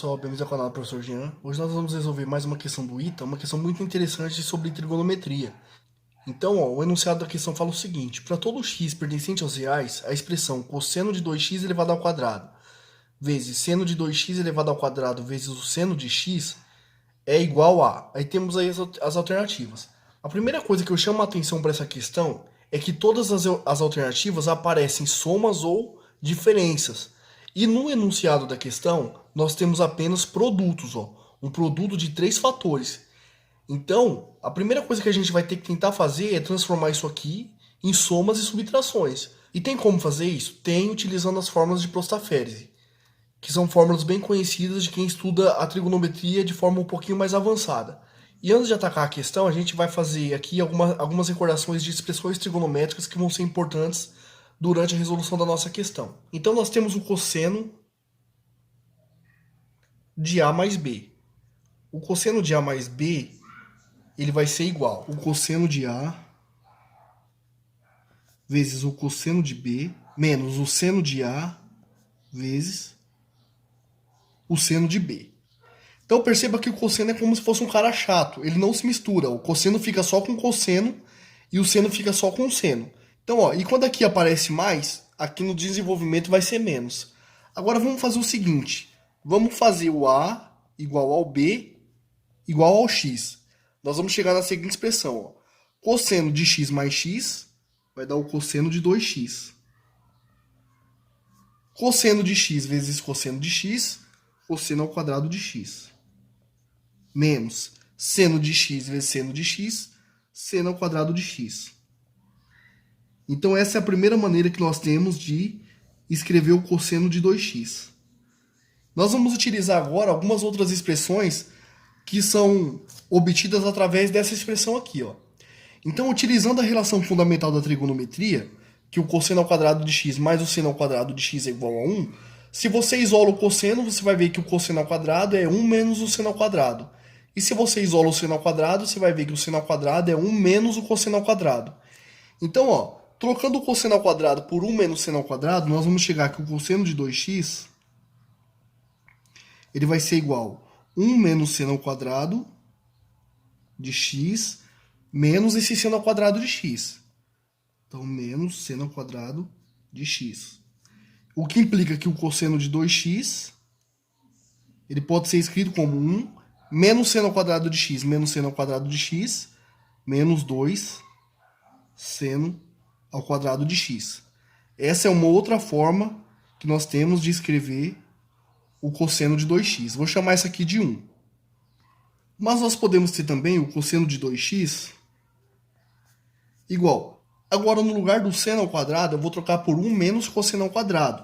pessoal, bem-vindos ao canal do Professor Jean. Hoje nós vamos resolver mais uma questão do ITA, uma questão muito interessante sobre trigonometria. Então, o enunciado da questão fala o seguinte: para todo x pertencente aos reais, a expressão cosseno de 2x elevado ao quadrado vezes seno de 2x elevado ao quadrado vezes o seno de x é igual a... Aí temos aí as alternativas. A primeira coisa que eu chamo a atenção para essa questão é que todas as alternativas aparecem somas ou diferenças. E no enunciado da questão, nós temos apenas produtos, um produto de 3 fatores. Então, a primeira coisa que a gente vai ter que tentar fazer é transformar isso aqui em somas e subtrações. E tem como fazer isso? Tem, utilizando as fórmulas de Prostaferese, que são fórmulas bem conhecidas de quem estuda a trigonometria de forma um pouquinho mais avançada. E antes de atacar a questão, a gente vai fazer aqui algumas recordações de expressões trigonométricas que vão ser importantes durante a resolução da nossa questão. Então nós temos o cosseno de A mais B. O cosseno de A mais B, ele vai ser igual o cosseno de A vezes o cosseno de B menos o seno de A vezes o seno de B. Então perceba que o cosseno é como se fosse um cara chato. Ele não se mistura. O cosseno fica só com cosseno e o seno fica só com seno. Então, e quando aqui aparece mais, aqui no desenvolvimento vai ser menos. Agora vamos fazer o seguinte. Vamos fazer o A igual ao B igual ao X. Nós vamos chegar na seguinte expressão. Cosseno de x mais x vai dar o cosseno de 2x. Cosseno de x vezes cosseno de x, cosseno ao quadrado de x. Menos seno de x vezes seno de x, seno ao quadrado de x. Então essa é a primeira maneira que nós temos de escrever o cosseno de 2x. Nós vamos utilizar agora algumas outras expressões que são obtidas através dessa expressão aqui. Então, utilizando a relação fundamental da trigonometria, que o cosseno ao quadrado de x mais o seno ao quadrado de x é igual a 1, se você isola o cosseno, você vai ver que o cosseno ao quadrado é 1 menos o seno ao quadrado. E se você isola o seno ao quadrado, você vai ver que o seno ao quadrado é 1 menos o cosseno ao quadrado. Então, trocando o cosseno ao quadrado por 1 menos o seno ao quadrado, nós vamos chegar que o cosseno de 2x ele vai ser igual a 1 menos seno ao quadrado de x menos esse seno ao quadrado de x. Então, menos seno ao quadrado de x. O que implica que o cosseno de 2x ele pode ser escrito como 1 menos seno ao quadrado de x menos seno ao quadrado de x menos 2 seno ao quadrado de x. Essa é uma outra forma que nós temos de escrever o cosseno de 2x. Vou chamar essa aqui de 1. Mas nós podemos ter também o cosseno de 2x igual. Agora, no lugar do seno ao quadrado, eu vou trocar por 1 menos cosseno ao quadrado.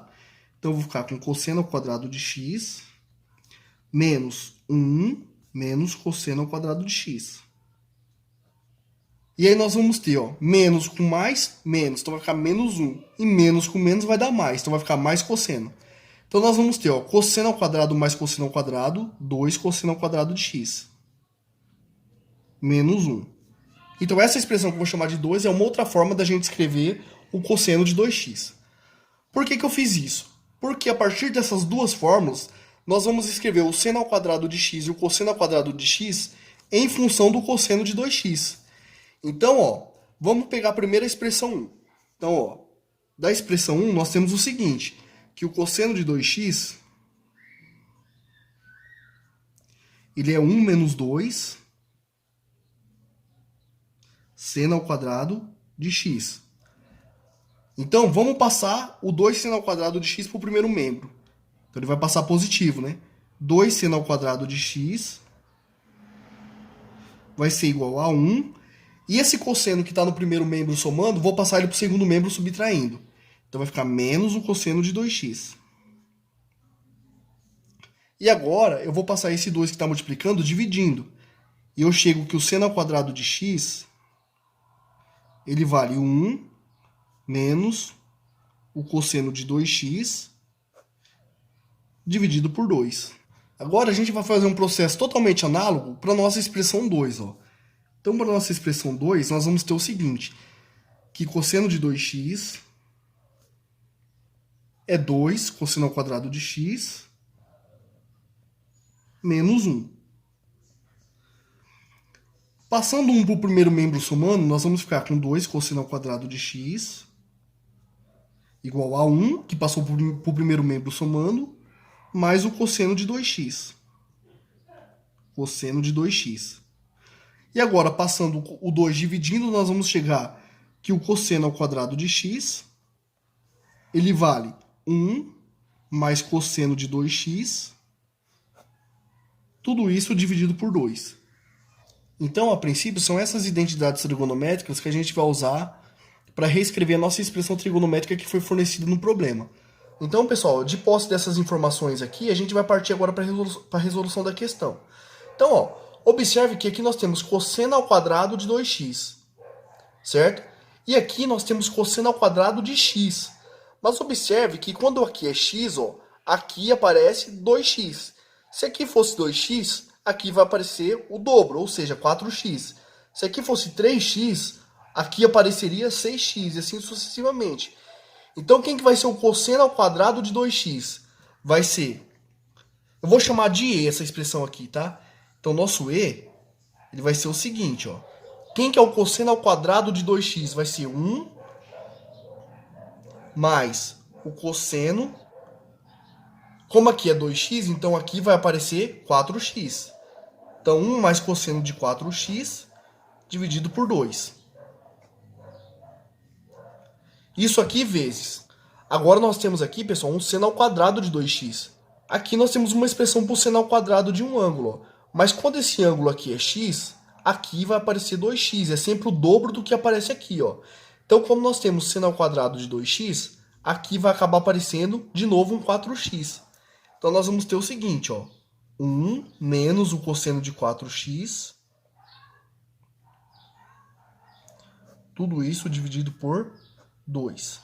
Então, eu vou ficar com cosseno ao quadrado de x menos 1 menos cosseno ao quadrado de x. E aí nós vamos ter, menos com mais, menos. Então vai ficar menos 1. E menos com menos vai dar mais. Então vai ficar mais cosseno. Então nós vamos ter, cosseno ao quadrado mais cosseno ao quadrado, 2 cosseno ao quadrado de x. Menos 1. Então essa expressão que eu vou chamar de 2 é uma outra forma da gente escrever o cosseno de 2x. Por que eu fiz isso? Porque a partir dessas duas fórmulas, nós vamos escrever o seno ao quadrado de x e o cosseno ao quadrado de x em função do cosseno de 2x. Então, vamos pegar a primeira expressão 1. Então, da expressão 1 nós temos o seguinte, que o cosseno de 2x ele é 1 menos 2 seno ao quadrado de x. Então, vamos passar o 2 seno ao quadrado de x para o primeiro membro. Então, ele vai passar positivo, né? 2 seno ao quadrado de x vai ser igual a 1. E esse cosseno que está no primeiro membro somando, vou passar ele para o segundo membro subtraindo. Então, vai ficar menos o cosseno de 2x. E agora, eu vou passar esse 2 que está multiplicando dividindo. E eu chego que o seno ao quadrado de x ele vale 1 menos o cosseno de 2x dividido por 2. Agora a gente vai fazer um processo totalmente análogo para a nossa expressão 2. Então, para a nossa expressão 2, nós vamos ter o seguinte, que cosseno de 2x é 2 cosseno ao quadrado de x menos 1. Passando 1 para o primeiro membro somando, nós vamos ficar com 2 cosseno ao quadrado de x igual a 1, que passou para o primeiro membro somando, mais o cosseno de 2x. Cosseno de 2x. E agora, passando o 2 dividindo, nós vamos chegar que o cosseno ao quadrado de x, ele vale 1 mais cosseno de 2x, tudo isso dividido por 2. Então, a princípio, são essas identidades trigonométricas que a gente vai usar para reescrever a nossa expressão trigonométrica que foi fornecida no problema. Então, pessoal, de posse dessas informações aqui, a gente vai partir agora para a resolução da questão. Então, ó, observe que aqui nós temos cosseno ao quadrado de 2x, certo? E aqui nós temos cosseno ao quadrado de x. Mas observe que quando aqui é x, ó, aqui aparece 2x. Se aqui fosse 2x, aqui vai aparecer o dobro, ou seja, 4x. Se aqui fosse 3x, aqui apareceria 6x, e assim sucessivamente. Então, quem que vai ser o cosseno ao quadrado de 2x? Vai ser... Eu vou chamar de e essa expressão aqui, tá? Então, nosso e, ele vai ser o seguinte, ó. Quem que é o cosseno ao quadrado de 2x? Vai ser 1 mais o cosseno. Como aqui é 2x, então aqui vai aparecer 4x. Então, 1 mais cosseno de 4x dividido por 2. Isso aqui vezes. Agora nós temos aqui, pessoal, um seno ao quadrado de 2x. Aqui nós temos uma expressão por seno ao quadrado de um ângulo. Ó. Mas quando esse ângulo aqui é x, aqui vai aparecer 2x. É sempre o dobro do que aparece aqui. Ó. Então, como nós temos seno ao quadrado de 2x, aqui vai acabar aparecendo de novo um 4x. Então, nós vamos ter o seguinte, ó. 1 menos o cosseno de 4x. Tudo isso dividido por 2.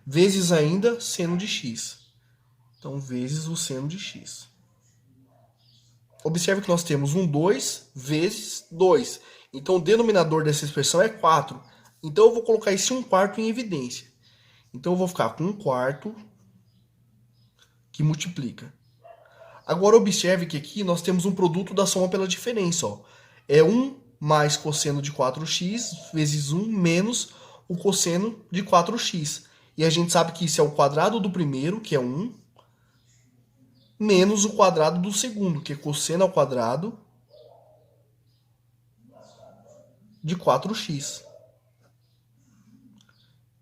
Vezes ainda seno de x. Então, vezes o seno de x. Observe que nós temos um 2 vezes 2. Então, o denominador dessa expressão é 4. Então, eu vou colocar esse 1/4 em evidência. Então, eu vou ficar com 1/4 que multiplica. Agora, observe que aqui nós temos um produto da soma pela diferença. Ó. É 1 mais cosseno de 4x vezes 1 menos o cosseno de 4x. E a gente sabe que isso é o quadrado do primeiro, que é 1, menos o quadrado do segundo, que é cosseno ao quadrado de 4x.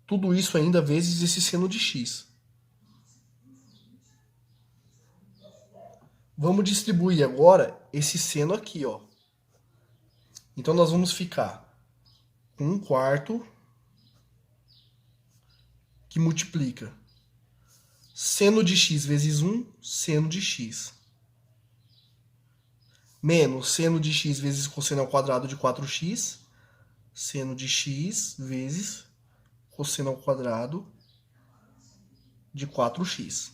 Tudo isso ainda vezes esse seno de x. Vamos distribuir agora esse seno aqui, ó. Então, nós vamos ficar com 1/4 que multiplica seno de x vezes 1, seno de x. Menos seno de x vezes cosseno ao quadrado de 4x, seno de x vezes cosseno ao quadrado de 4x.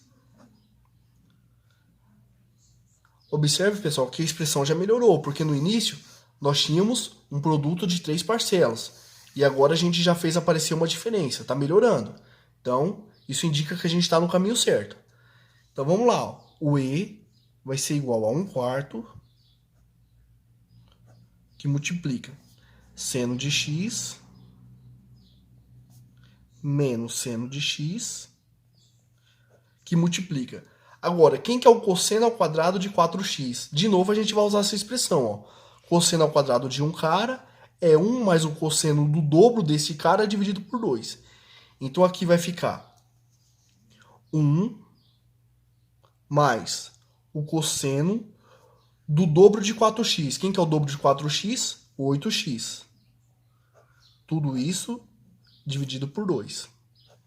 Observe, pessoal, que a expressão já melhorou, porque no início nós tínhamos um produto de 3 parcelas. E agora a gente já fez aparecer uma diferença, está melhorando. Então, isso indica que a gente está no caminho certo. Então, vamos lá. Ó. O e vai ser igual a 1/4 que multiplica seno de x menos seno de x que multiplica. Agora, quem que é o cosseno ao quadrado de 4x? De novo, a gente vai usar essa expressão. Ó. Cosseno ao quadrado de um cara é 1 mais o cosseno do dobro desse cara dividido por 2. Então, aqui vai ficar 1 mais o cosseno do dobro de 4x. Quem que é o dobro de 4x? 8x. Tudo isso dividido por 2.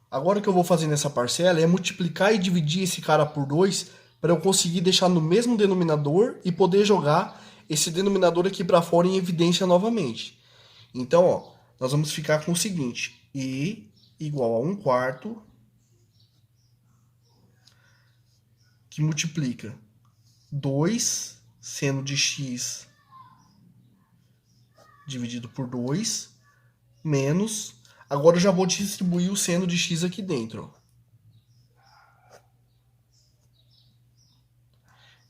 Agora o que eu vou fazer nessa parcela é multiplicar e dividir esse cara por 2 para eu conseguir deixar no mesmo denominador e poder jogar esse denominador aqui para fora em evidência novamente. Então, ó, nós vamos ficar com o seguinte. E igual a 1/4 que multiplica 2 seno de x dividido por 2 menos... Agora eu já vou distribuir o seno de x aqui dentro. Ó.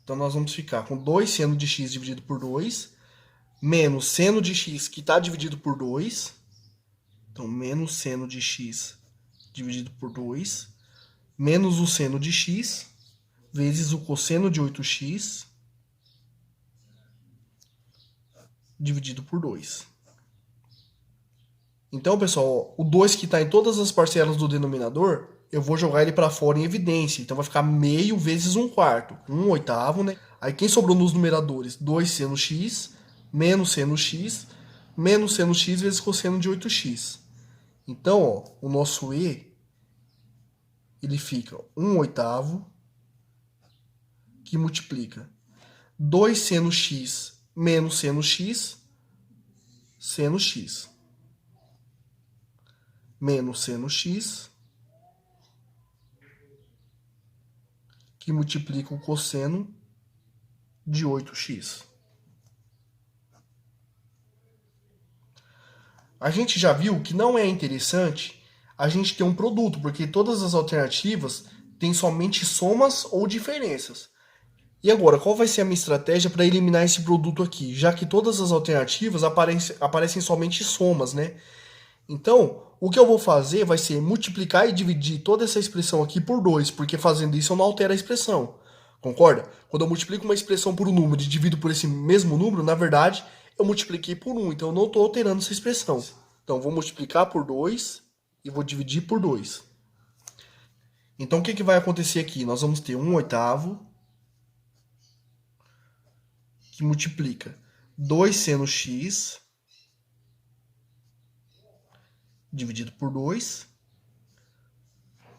Então, nós vamos ficar com 2 seno de x dividido por 2, menos seno de x que está dividido por 2. Então, menos seno de x dividido por 2, menos o seno de x, vezes o cosseno de 8x, dividido por 2. Então, pessoal, o 2 que está em todas as parcelas do denominador, eu vou jogar ele para fora em evidência. Então, vai ficar meio vezes 1/4. 1/8, né? Aí, quem sobrou nos numeradores? 2 seno x, menos seno x vezes cosseno de 8x. Então, ó, o nosso E, ele fica 1/8, que multiplica 2 seno x menos seno x, menos seno x, que multiplica o cosseno de 8x. A gente já viu que não é interessante a gente ter um produto, porque todas as alternativas têm somente somas ou diferenças. E agora, qual vai ser a minha estratégia para eliminar esse produto aqui? Já que todas as alternativas aparecem somente somas, né? Então, o que eu vou fazer vai ser multiplicar e dividir toda essa expressão aqui por 2, porque fazendo isso eu não altero a expressão. Concorda? Quando eu multiplico uma expressão por um número e divido por esse mesmo número, na verdade, eu multipliquei por 1, então eu não estou alterando essa expressão. Então, eu vou multiplicar por 2 e vou dividir por 2. Então, o que vai acontecer aqui? Nós vamos ter 1/8 que multiplica 2 seno x dividido por 2,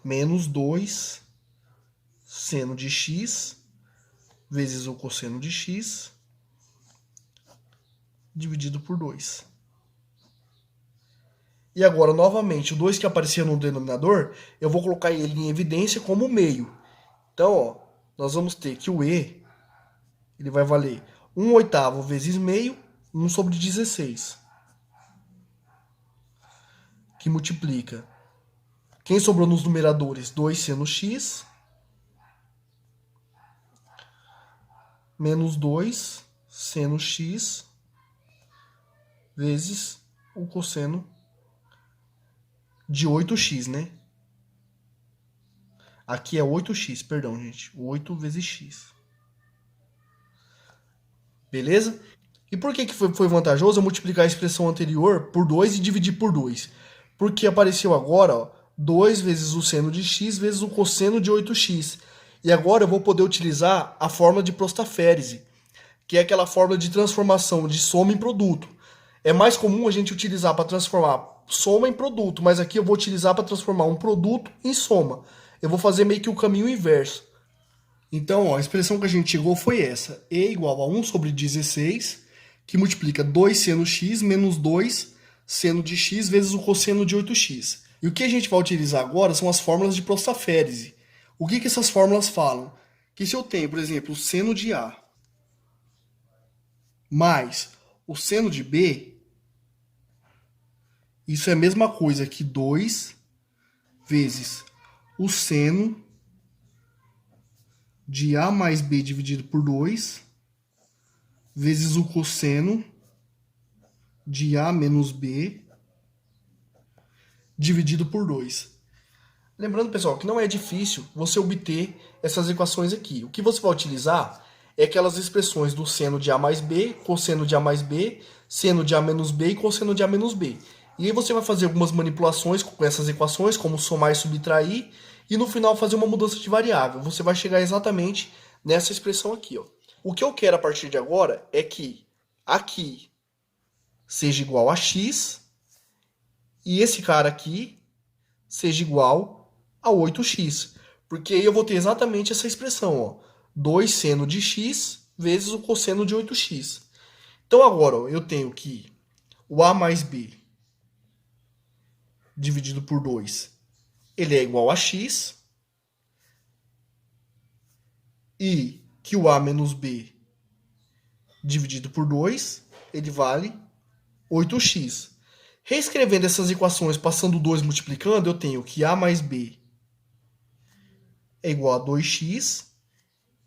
menos 2 seno de x vezes o cosseno de x dividido por 2. E agora, novamente, o 2 que aparecia no denominador, eu vou colocar ele em evidência como meio. Então, ó, nós vamos ter que o E, ele vai valer 1/8 vezes meio, 1 sobre 16. Que multiplica. Quem sobrou nos numeradores? 2 seno x, menos 2 seno x, vezes o cosseno de 8x, né? Aqui é 8x, perdão, gente. 8 vezes x. Beleza? E por que foi vantajoso eu multiplicar a expressão anterior por 2 e dividir por 2? Porque apareceu agora, ó, 2 vezes o seno de x vezes o cosseno de 8x. E agora eu vou poder utilizar a fórmula de Prostaférese, que é aquela fórmula de transformação de soma em produto. É mais comum a gente utilizar para transformar soma em produto, mas aqui eu vou utilizar para transformar um produto em soma. Eu vou fazer meio que o caminho inverso. Então, ó, a expressão que a gente chegou foi essa. E igual a 1 sobre 16, que multiplica 2 seno x menos 2 seno de x vezes o cosseno de 8x. E o que a gente vai utilizar agora são as fórmulas de Prostaférese. O que essas fórmulas falam? Que se eu tenho, por exemplo, o seno de A mais o seno de B, isso é a mesma coisa que 2 vezes o seno de A mais B dividido por 2 vezes o cosseno de A menos B dividido por 2. Lembrando, pessoal, que não é difícil você obter essas equações aqui. O que você vai utilizar é aquelas expressões do seno de A mais B, cosseno de A mais B, seno de A menos B e cosseno de A menos B. E aí você vai fazer algumas manipulações com essas equações, como somar e subtrair, e no final fazer uma mudança de variável. Você vai chegar exatamente nessa expressão aqui, ó. O que eu quero a partir de agora é que aqui seja igual a x e esse cara aqui seja igual a 8x. Porque aí eu vou ter exatamente essa expressão, ó. 2 seno de x vezes o cosseno de 8x. Então agora, ó, eu tenho que o a mais b dividido por 2, ele é igual a x. E que o a menos b dividido por 2, ele vale 8x. Reescrevendo essas equações, passando 2 multiplicando, eu tenho que a mais b é igual a 2x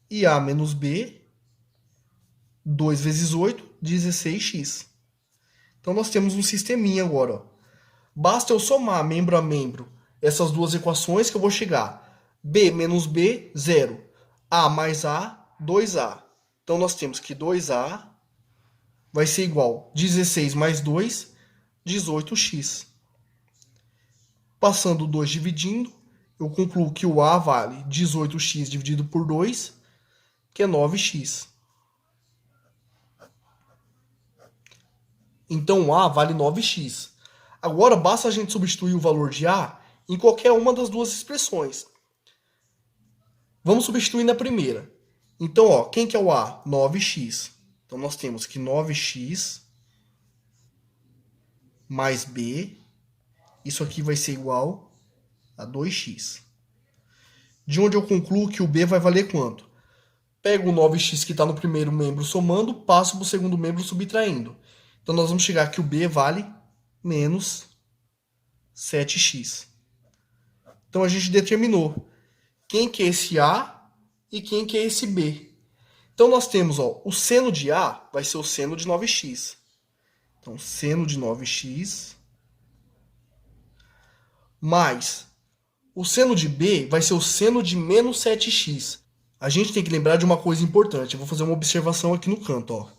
E A menos B, 2 vezes 8, 16x. Então nós temos um sisteminha agora, ó. Basta eu somar membro a membro essas duas equações que eu vou chegar. B menos B, 0. A mais A, 2A. Então nós temos que 2A vai ser igual a 16 mais 2, 18x. Passando 2 dividindo, eu concluo que o A vale 18x dividido por 2, que é 9x. Então A vale 9x. Agora basta a gente substituir o valor de A em qualquer uma das duas expressões. Vamos substituir na primeira. Então, ó, quem que é o A? 9x. Então nós temos que 9x mais B, isso aqui vai ser igual a 2x. De onde eu concluo que o B vai valer quanto? Pego o 9x que está no primeiro membro somando, passo para o segundo membro subtraindo. Então nós vamos chegar que o B vale menos 7x. Então a gente determinou quem que é esse A e quem que é esse B. Então nós temos, ó, o seno de A vai ser o seno de 9x. Então seno de 9x mais o seno de B vai ser o seno de menos 7x. A gente tem que lembrar de uma coisa importante. Eu vou fazer uma observação aqui no canto, ó.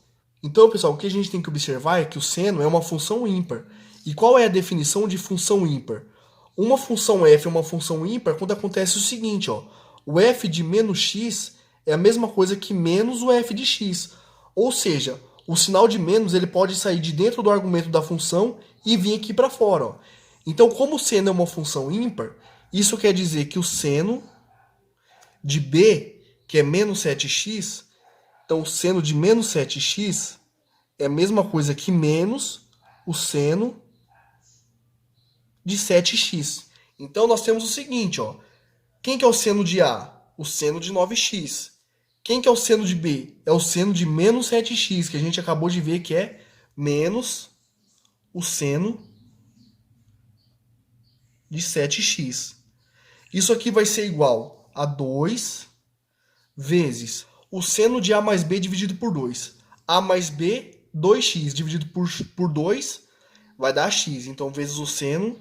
Então, pessoal, o que a gente tem que observar é que o seno é uma função ímpar. E qual é a definição de função ímpar? Uma função f é uma função ímpar quando acontece o seguinte, ó. O f de menos x é a mesma coisa que menos o f de x. Ou seja, o sinal de menos ele pode sair de dentro do argumento da função e vir aqui para fora, ó. Então, como o seno é uma função ímpar, isso quer dizer que o seno de b, que é menos 7x, então o seno de menos 7x é a mesma coisa que menos o seno de 7x. Então nós temos o seguinte, ó. Quem que é o seno de A? O seno de 9x. Quem que é o seno de B? É o seno de menos 7x, que a gente acabou de ver que é menos o seno de 7x. Isso aqui vai ser igual a 2 vezes o seno de A mais B dividido por 2. A mais B, 2x dividido por 2 vai dar x. Então, vezes o seno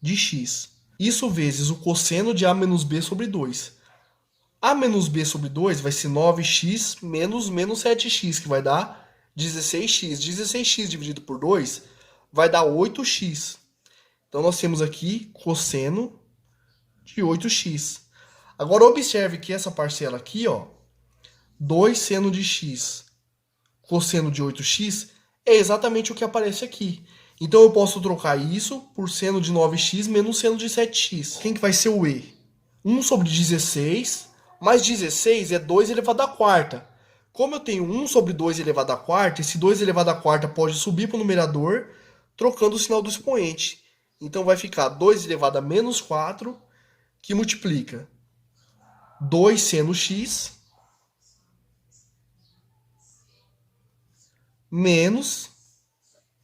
de x. Isso vezes o cosseno de A menos B sobre 2. A menos B sobre 2 vai ser 9x menos 7x, que vai dar 16x. 16x dividido por 2 vai dar 8x. Então, nós temos aqui cosseno de 8x. Agora, observe que essa parcela aqui, ó, 2 seno de x, cosseno de 8x, é exatamente o que aparece aqui. Então, eu posso trocar isso por seno de 9x menos seno de 7x. Quem que vai ser o E? 1 sobre 16, mais 16 é 2 elevado à quarta. Como eu tenho 1 sobre 2 elevado à quarta, esse 2 elevado à quarta pode subir para o numerador, trocando o sinal do expoente. Então, vai ficar 2 elevado a menos 4, que multiplica 2 seno x menos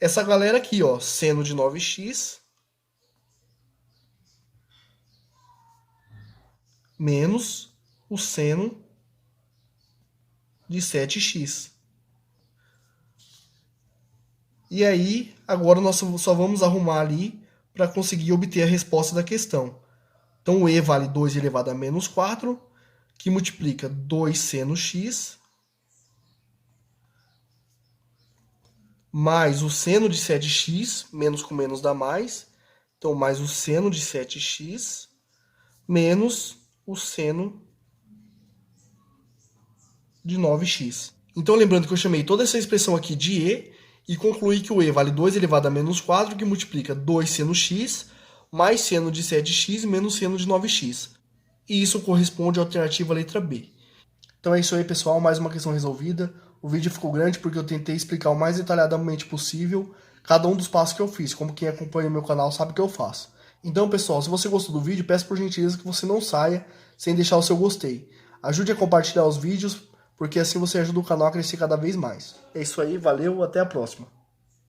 essa galera aqui, ó, seno de 9x menos o seno de 7x. E aí, agora nós só vamos arrumar ali para conseguir obter a resposta da questão. Então, o E vale 2 elevado a menos 4, que multiplica 2 seno x mais o seno de 7x, menos com menos dá mais. Então, mais o seno de 7x menos o seno de 9x. Então, lembrando que eu chamei toda essa expressão aqui de E concluí que o E vale 2 elevado a menos 4, que multiplica 2 seno x mais seno de 7x menos seno de 9x. E isso corresponde à alternativa letra B. Então é isso aí, pessoal. Mais uma questão resolvida. O vídeo ficou grande porque eu tentei explicar o mais detalhadamente possível cada um dos passos que eu fiz. Como quem acompanha o meu canal sabe que eu faço. Então, pessoal, se você gostou do vídeo, peço por gentileza que você não saia sem deixar o seu gostei. Ajude a compartilhar os vídeos, porque assim você ajuda o canal a crescer cada vez mais. É isso aí, valeu, até a próxima.